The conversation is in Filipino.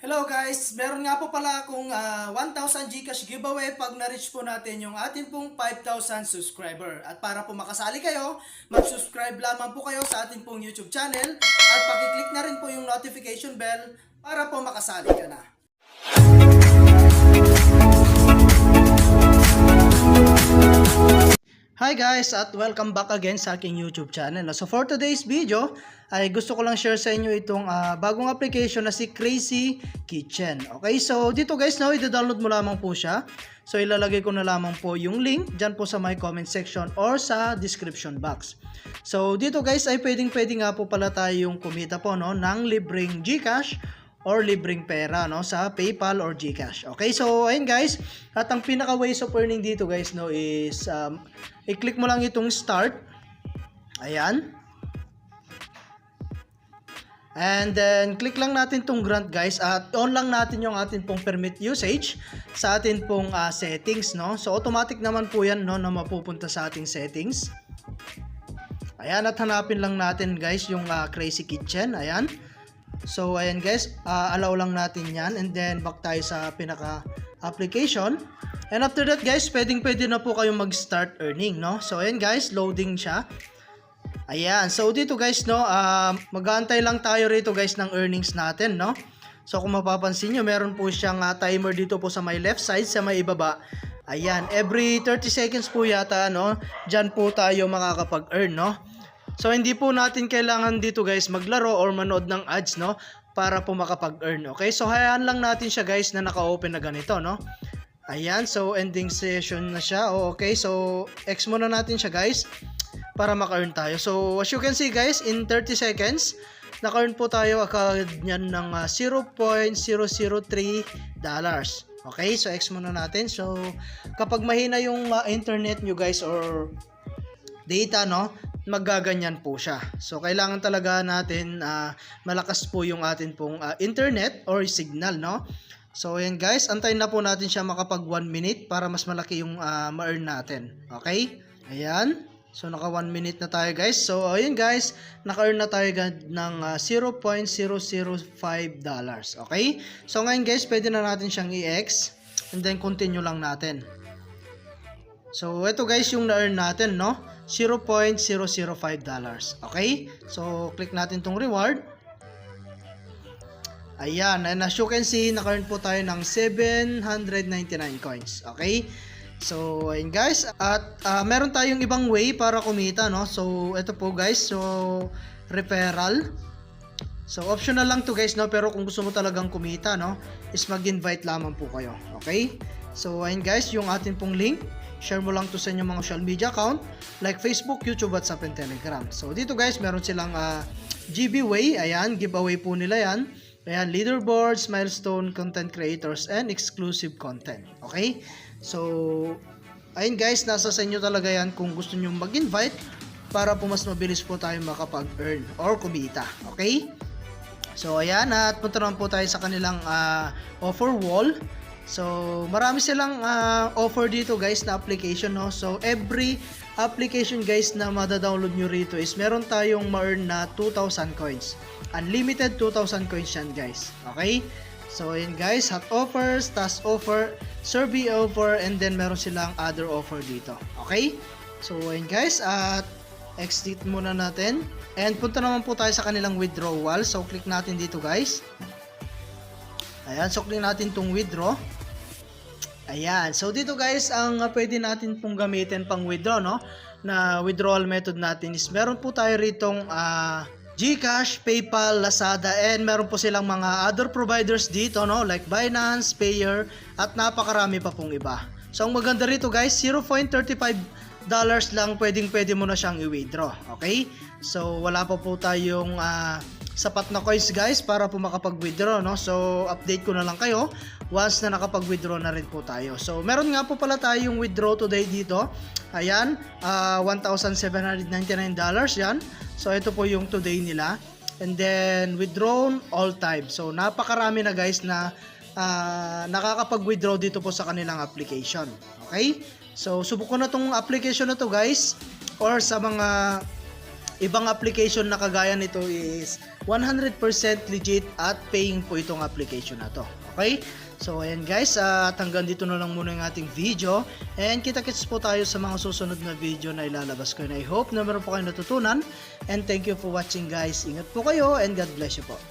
Hello guys! Meron nga po pala akong 1,000 GCash giveaway pag na-reach po natin yung ating pong 5,000 subscriber. At para po makasali kayo, mag-subscribe lamang po kayo sa ating pong YouTube channel at pakiclick na rin po yung notification bell para po makasali ka na. Hi guys at welcome back again sa aking YouTube channel. So for today's video ay gusto ko lang share sa inyo itong bagong application na si Crazy Kitchen. Okay, so dito guys, i-download mo lamang po siya. So ilalagay ko na lamang po yung link dyan po sa my comment section or sa description box. So dito guys ay pwedeng nga po pala tayong kumita po ng libreng GCash or libreng pera sa PayPal or GCash. Okay, so ayun guys, at ang pinaka ways of earning dito guys is i-click mo lang itong start. Ayan. And then click lang natin tong grant guys at on lang natin yung atin pong permit usage sa atin pong settings So automatic naman po yan na mapupunta sa ating settings. Ayan, at hanapin lang natin guys yung Crazy Kitchen. Ayan. So ayan guys, allow lang natin yan and then back tayo sa pinaka application. And after that guys, pwede na po kayong mag-start earning So ayan guys, loading siya. Ayan, so dito guys mag-aantay lang tayo rito guys ng earnings natin So kung mapapansin nyo, meron po siyang timer dito po sa may left side, sa may ibaba. Ayan, every 30 seconds po yata dyan po tayo makakapag-earn So hindi po natin kailangan dito guys maglaro or manood ng ads para po makapag-earn. Okay? So hayaan lang natin siya guys na naka-open na ganito Ayan, so ending session na siya. Okay, so X muna natin siya guys para maka-earn tayo. So as you can see guys, in 30 seconds naka-earn po tayo agad niyan ng $0.003. Okay, so X muna natin. So kapag mahina yung internet nyo guys or data magaganyan po siya. So kailangan talaga natin malakas po yung atin pong internet or signal So ayan guys, antayin na po natin siya makapag 1 minute para mas malaki yung ma-earn natin. Okay? Ayan. So naka 1 minute na tayo guys. So ayan guys, naka-earn na tayo ng $0.005. Okay? So ngayon guys, pwede na natin siyang i-X and then continue lang natin. So ito guys yung na-earn natin $0.005. Okay? So click natin tong reward. Ayan, and as you can see, naka-earn po tayo ng 799 coins. Okay? So ayun guys, at meron tayong ibang way para kumita So ito po guys, so referral. So optional lang to guys pero kung gusto mo talagang kumita is mag-invite lamang po kayo. Okay? So ayun guys, yung atin pong link, share mo lang to sa inyong mga social media account like Facebook, YouTube, WhatsApp, and Telegram. So dito guys, meron silang giveaway. Ayan, giveaway po nila yan. Ayan, leaderboards, milestone, content creators, and exclusive content. Okay? So ayun guys, nasa sa inyo talaga yan kung gusto nyo mag-invite para po mas mabilis po tayo makapag-earn or kumita. Okay? So ayan, at punta naman po tayo sa kanilang offer wall. So marami silang offer dito guys na application So every application guys na mada-download nyo rito is meron tayong ma-earn na 2,000 coins. Unlimited 2,000 coins yan guys. Okay? So ayan guys, hot offers, task offer, survey offer, and then meron silang other offer dito. Okay? So ayan guys, at exit muna natin. And punta naman po tayo sa kanilang withdrawal. So click natin dito guys. Ayan, so click natin tong withdraw. Ayan, so dito guys, ang pwede natin pong gamitin pang withdraw na withdrawal method natin is meron po tayo ritong GCash, PayPal, Lazada, and meron po silang mga other providers dito like Binance, Payer, at napakarami pa pong iba. So ang maganda rito guys, $0.35 lang pwede mo na siyang i-withdraw. Okay? So wala pa po tayong sapat na coins guys para po makapag-withdraw So update ko na lang kayo once na nakapag-withdraw na rin po tayo. So meron nga po pala tayong withdraw today dito. Ayan, $1,799 yan. So ito po yung today nila. And then withdrawn all time. So napakarami na guys na nakakapag-withdraw dito po sa kanilang application. Okay? So subukan na tong application na to guys or sa mga ibang application na kagaya nito is 100% legit at paying po itong application na to. Okay? So ayan guys, at hanggang dito na lang muna yung ating video, and kita-kits po tayo sa mga susunod na video na ilalabas ko, and I hope na meron po kayo natutunan, and thank you for watching guys. Ingat po kayo and God bless you po.